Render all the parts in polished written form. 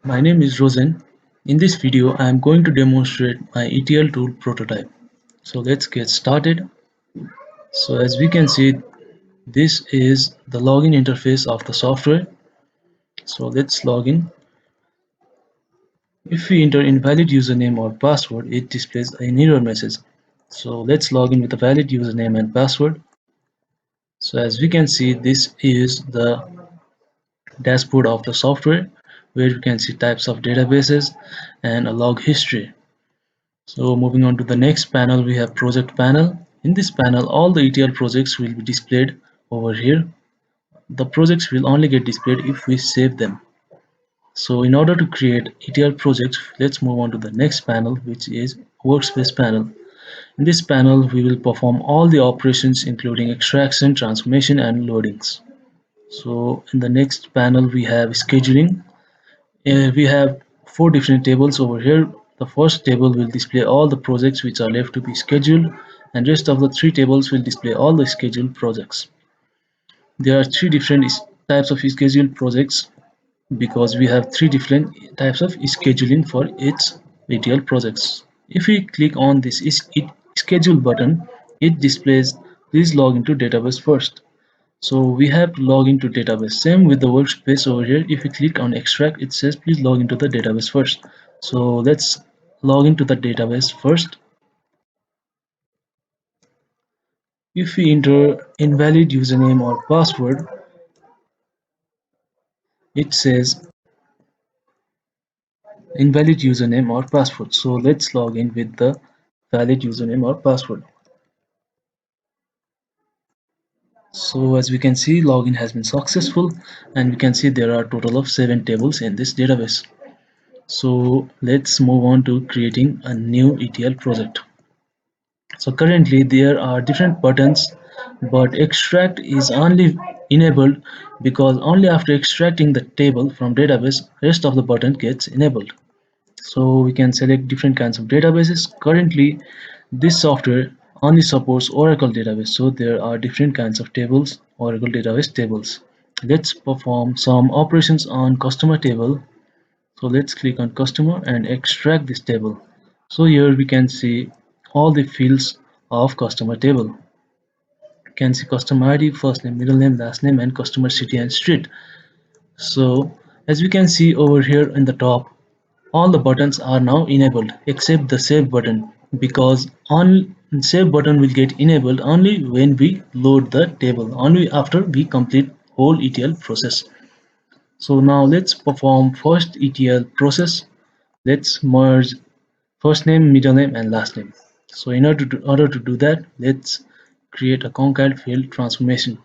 My name is Rosen. In this video, I am going to demonstrate my ETL tool prototype. So let's get started. So as we can see, this is the login interface of the software. So let's log in. If we enter invalid username or password, it displays an error message. So let's log in with a valid username and password. So as we can see, this is the dashboard of the software where you can see types of databases and a log history. So moving on to the next panel, we have project panel. In this panel, all the ETL projects will be displayed over here. The projects will only get displayed if we save them. So in order to create ETL projects, let's move on to the next panel, which is workspace panel. In this panel, we will perform all the operations including extraction, transformation and loadings. So in the next panel, we have scheduling. We have four different tables over here. The first table will display all the projects which are left to be scheduled, and rest of the three tables will display all the scheduled projects. There are three different types of scheduled projects because we have three different types of scheduling for each ETL projects. If we click on this schedule button, it displays please log into database first. So we have to log into database. Same with the workspace over here. If we click on extract, it says please log into the database first. So let's log into the database first. If we enter invalid username or password, it says invalid username or password. So let's log in with the valid username or password. So as we can see, login has been successful, and we can see there are a total of 7 tables in this database. So let's move on to creating a new ETL project. So currently there are different buttons, but extract is only enabled because only after extracting the table from database, rest of the button gets enabled. So we can select different kinds of databases. Currently this software only supports Oracle database, so there are different kinds of tables, Oracle database tables. Let's perform some operations on customer table. So let's click on customer and extract this table. So here we can see all the fields of customer table. You can see customer ID, first name, middle name, last name, and customer city and street. So as we can see over here in the top, all the buttons are now enabled except the save button, because on save button will get enabled only when we load the table, only after we complete whole ETL process. So now let's perform first ETL process. Let's merge first name, middle name, and last name. So in order to do that, let's create a concat field transformation.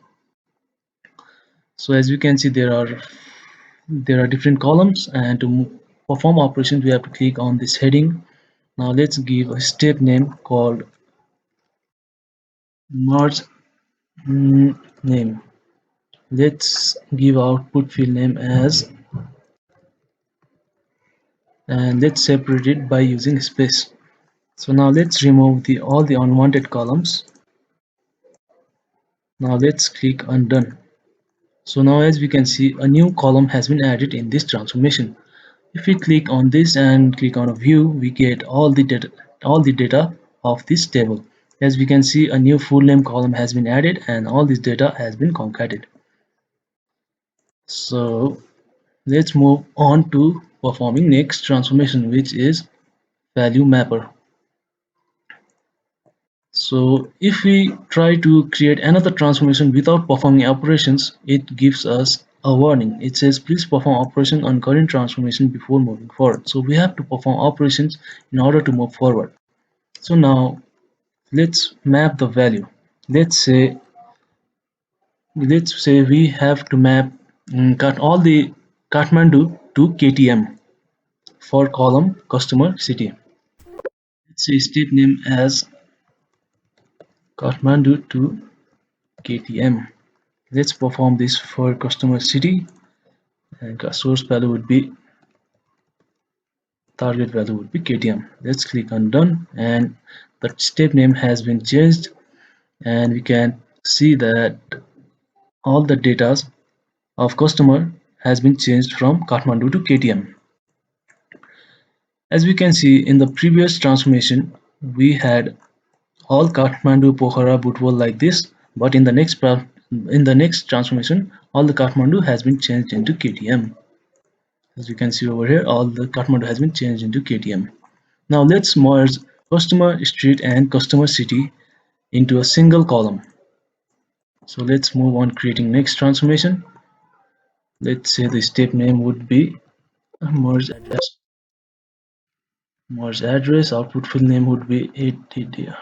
So as you can see, there are different columns, and to perform operations, we have to click on this heading. Now let's give a step name called merge name. Let's give output field name as, and let's separate it by using space. So now let's remove all the unwanted columns. Now let's click on done. So now as we can see, a new column has been added in this transformation. If we click on this and click on a view, we get all the data of this table. As we can see, a new full name column has been added and all this data has been concatenated. So let's move on to performing next transformation, which is value mapper. So if we try to create another transformation without performing operations, it gives us a warning. It says please perform operation on current transformation before moving forward. So we have to perform operations in order to move forward. So now let's map the value. Let's say we have to map cut all the Kathmandu to KTM for column customer city. Let's say step name as Kathmandu to KTM. Let's perform this for customer city, and source value would be, target value would be KTM. Let's click on done, and the step name has been changed, and we can see that all the data of customer has been changed from Kathmandu to KTM. As we can see in the previous transformation, we had all Kathmandu, Pokhara, Butwal like this, but in the next transformation, all the Kathmandu has been changed into KTM. As you can see over here, all the Kathmandu has been changed into KTM. Now let's merge customer street and customer city into a single column. So let's move on creating next transformation. Let's say the step name would be merge address. Merge address. Output field name would be ADDR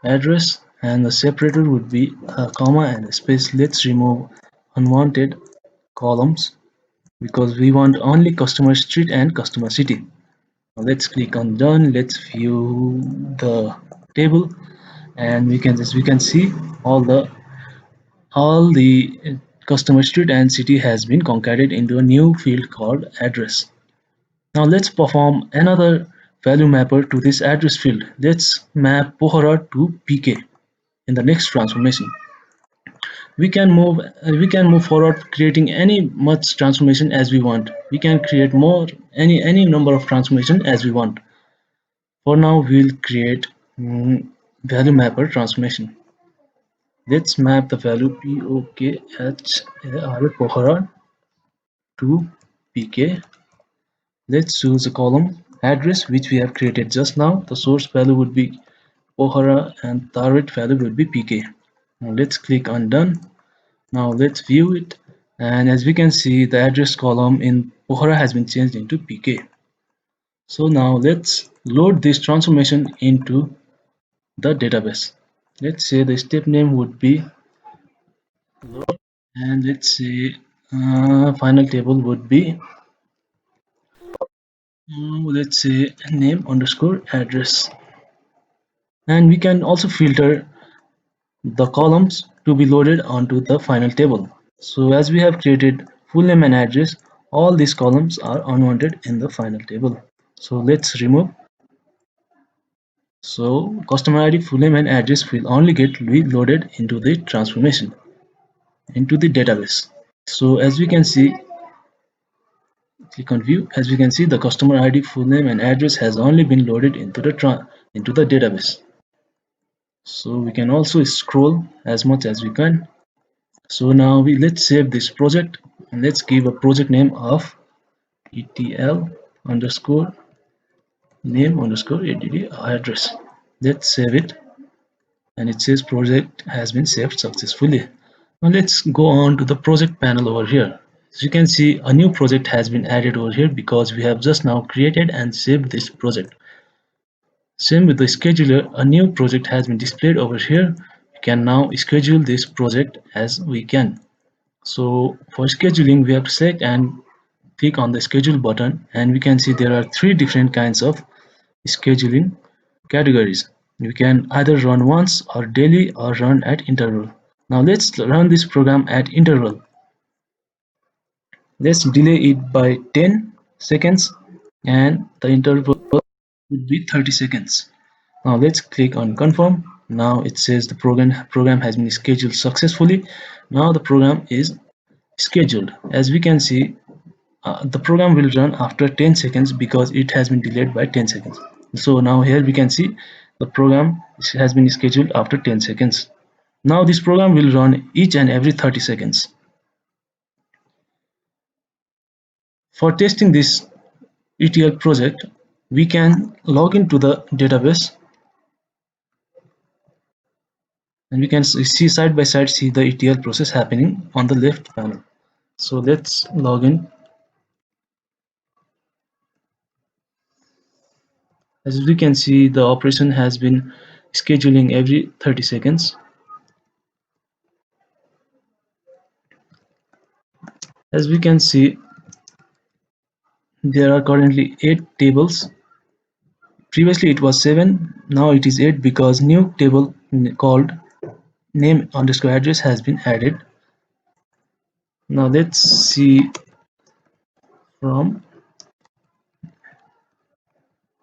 address, and the separator would be a comma and a space. Let's remove unwanted columns because we want only customer street and customer city. Now let's click on done. Let's view the table, and we can see all the customer street and city has been concatenated into a new field called address. Now let's perform another value mapper to this address field. Let's map Pohara to PK in the next transformation. We can move forward creating any much transformation as we want. We can create more any number of transformation as we want. For now we'll create value mapper transformation. Let's map the value Pohara to PK. Let's choose a column address which we have created just now. The source value would be Pohara and target value would be PK. Now let's click on done. Now let's view it, and as we can see the address column in Pohara has been changed into PK. So now let's load this transformation into the database. Let's say the step name would be load, and let's say final table would be let's say name underscore address, and we can also filter the columns to be loaded onto the final table. So as we have created full name and address, all these columns are unwanted in the final table. So let's remove. So customer ID, full name and address will only get reloaded into the transformation, into the database. So as we can see, click on view. As we can see, the customer ID, full name and address has only been loaded into the database. So we can also scroll as much as we can. So now let's save this project and let's give a project name of etl underscore name underscore add address. Let's save it, and it says project has been saved successfully. Now let's go on to the project panel over here. As you can see, a new project has been added over here because we have just now created and saved this project. Same with the scheduler, a new project has been displayed over here. We can now schedule this project as we can. So for scheduling, we have to select and click on the schedule button, and we can see there are three different kinds of scheduling categories. You can either run once or daily or run at interval. Now let's run this program at interval. Let's delay it by 10 seconds, and the interval would be 30 seconds. Now let's click on confirm. Now it says the program has been scheduled successfully. Now the program is scheduled. As we can see, the program will run after 10 seconds because it has been delayed by 10 seconds. So now here we can see the program has been scheduled after 10 seconds. Now this program will run each and every 30 seconds. For testing this ETL project, we can log into the database, and we can see side by side see the ETL process happening on the left panel. So let's log in. As we can see, the operation has been scheduling every 30 seconds. As we can see, there are currently 8 tables. Previously it was 7, now it is 8 because new table called name underscore address has been added. Now let's see from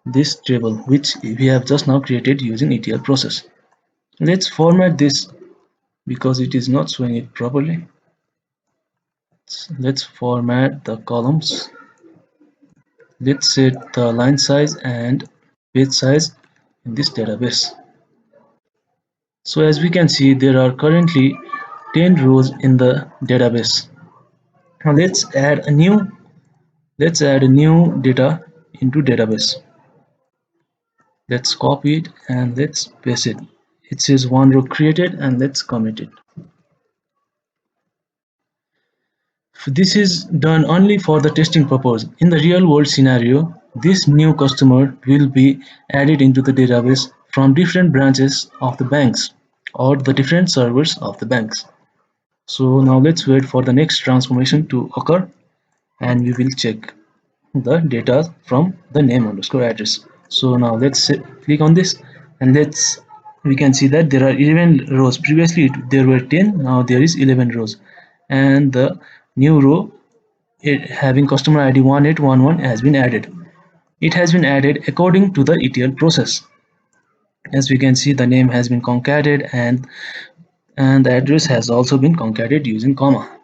this table which we have just now created using ETL process. Let's format this because it is not showing it properly. Let's format the columns. Let's set the line size and page size in this database. So as we can see, there are currently 10 rows in the database. Now let's add a new data into database. Let's copy it and let's paste it. It says one row created, and let's commit it. This is done only for the testing purpose. In the real world scenario, this new customer will be added into the database from different branches of the banks or the different servers of the banks. So now let's wait for the next transformation to occur, and we will check the data from the name underscore address. So now click on this, and we can see that there are 11 rows. Previously there were 10, now there is 11 rows, and the new row having customer ID 1811 has been added. It has been added according to the ETL process. As we can see, the name has been concatenated, and the address has also been concatenated using comma.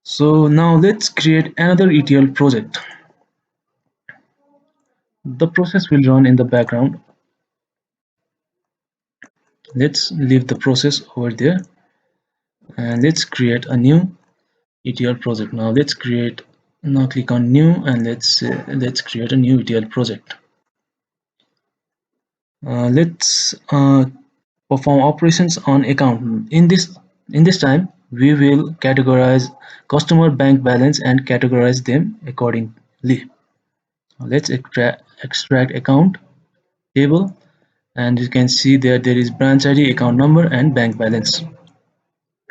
So now let's create another ETL project. The process will run in the background. Let's leave the process over there, and let's create a new ETL project. Now click on new, and let's create a new ETL project. Let's perform operations on account. In this time, we will categorize customer bank balance and categorize them accordingly. Let's extract account table, and you can see there is branch ID, account number, and bank balance.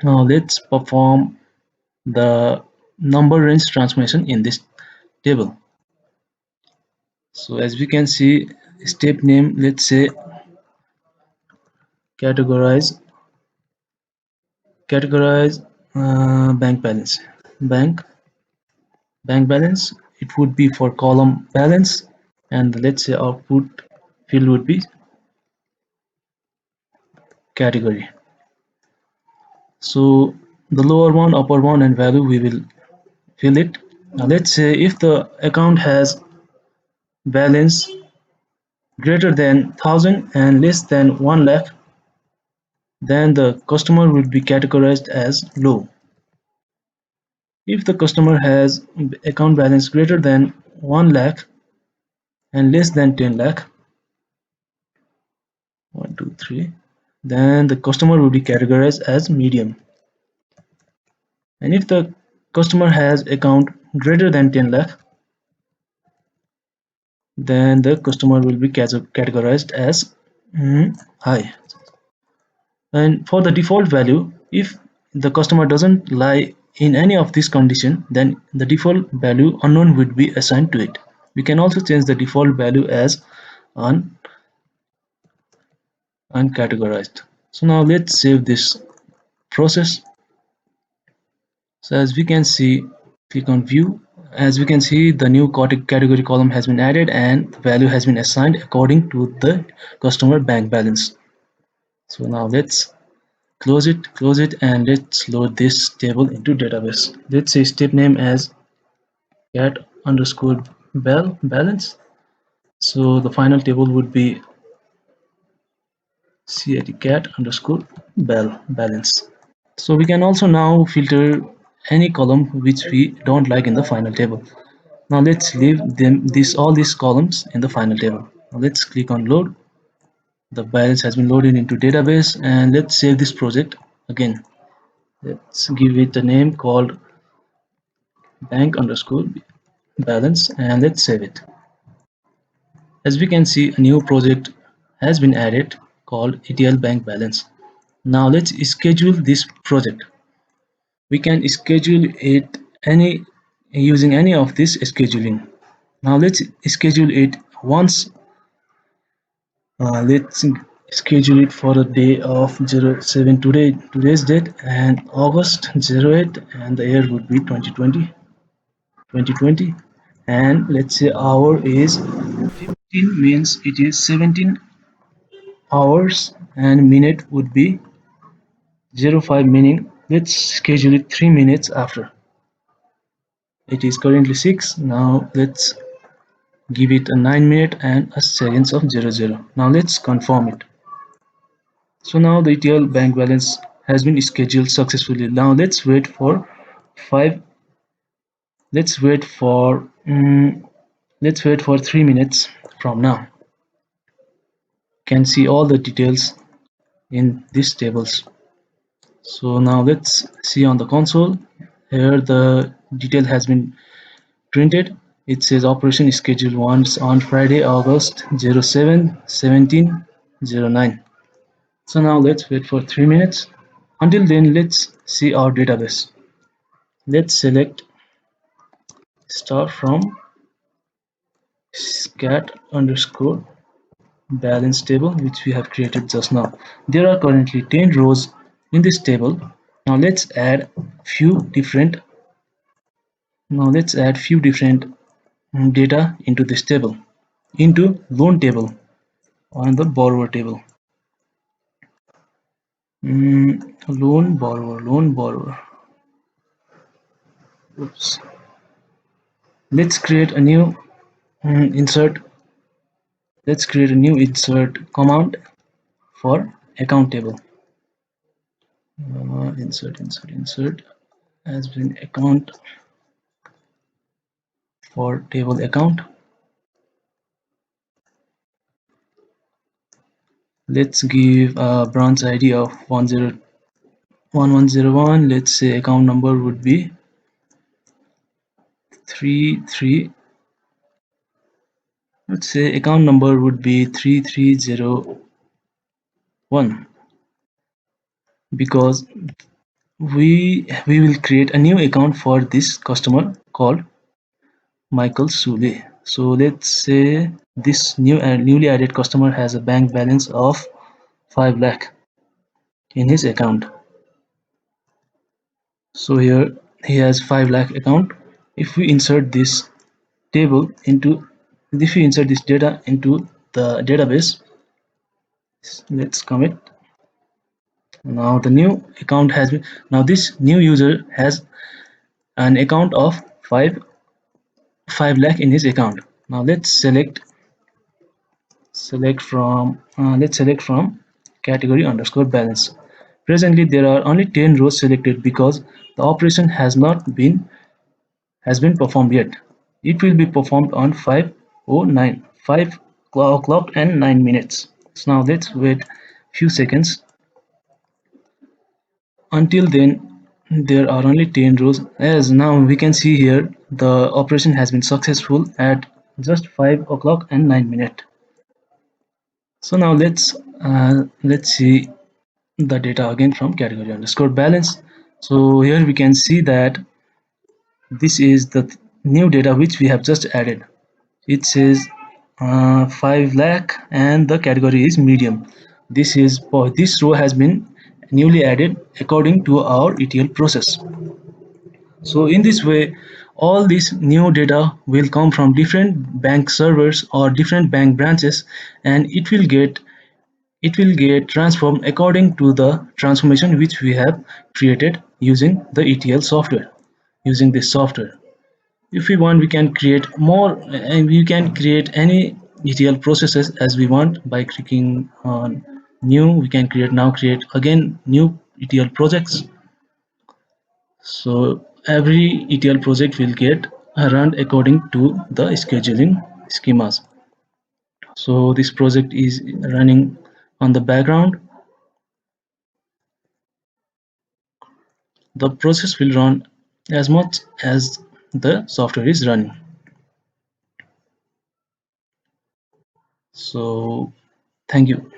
Now let's perform the number range transformation in this table. So as we can see, step name, let's say categorize categorize bank balance. Bank balance, it would be for column balance, and let's say output field would be category. So the lower one, upper one, and value, we will fill it. Now let's say if the account has balance greater than 1000 and less than 1 lakh, then the customer will be categorized as low. If the customer has account balance greater than 1 lakh and less than 10 lakh, 1 2 3, then the customer will be categorized as medium. And if the customer has account greater than 10 lakh, then the customer will be categorized as high. And for the default value, if the customer doesn't lie in any of these condition, then the default value unknown would be assigned to it. We can also change the default value as uncategorized. So now let's save this process. So as we can see, click on view. As we can see, the new category column has been added, and the value has been assigned according to the customer bank balance. So now let's close it, and let's load this table into database. Let's say step name as cat underscore bell balance. So the final table would be cat underscore bell balance. So we can also now filter any column which we don't like in the final table. Now let's leave all these columns in the final table. Now let's click on load. The balance has been loaded into database, and let's save this project again. Let's give it a name called bank underscore balance, and let's save it. As we can see, a new project has been added called ETL bank balance. Now let's schedule this project. We can schedule it any using any of this scheduling. Now let's schedule it once. Let's schedule it for a day of 07 today's date, and August 08, and the year would be 2020, and let's say hour is 15, means it is 17 hours, and minute would be 05, meaning let's schedule it 3 minutes after. It is currently 6. Now let's give it a 9 minute and a seconds of 00. Now let's confirm it. So now the ETL bank balance has been scheduled successfully. Now five. Let's wait for let's wait for 3 minutes from now. You can see all the details in these tables. So now let's see on the console. Here the detail has been printed. It says operation schedule once on Friday, August 07 17 09. So now let's wait for 3 minutes. Until then, let's see our database. Let's select start from scat underscore balance table which we have created just now. There are currently 10 rows in this table. Now let's add few different data into this table, into loan table on the borrower table. Loan borrower. Oops. Let's create a new insert. Let's create a new insert command for account table. Insert has been account for table account. Let's give a branch ID of 1101. Let's say account number would be 33. Let's say account number would be 3301 because we will create a new account for this customer called Michael Sule. So let's say this newly added customer has a bank balance of 5 lakh in his account. So here he has 5 lakh account. If we insert this table into if we insert this data into the database, let's commit. Now the new account has been now this new user has an account of 5 lakh in his account. Now let's select from category underscore balance. Presently there are only 10 rows selected because the operation has been performed yet. It will be performed on 5:09, 5 o'clock and 9 minutes. So now let's wait few seconds. Until then, there are only 10 rows. As now we can see here, the operation has been successful at just 5 o'clock and 9 minutes. So now let's see the data again from category underscore balance. So here we can see that this is the new data which we have just added. It says 5 lakh and the category is medium. This row has been newly added according to our ETL process. So in this way, all this new data will come from different bank servers or different bank branches, and it will get transformed according to the transformation which we have created using the ETL software. Using this software, if we want, we can create more, and we can create any ETL processes as we want by clicking on new. We can create again new ETL projects. So every ETL project will get run according to the scheduling schemas. So this project is running on the background. The process will run as much as the software is running. So thank you.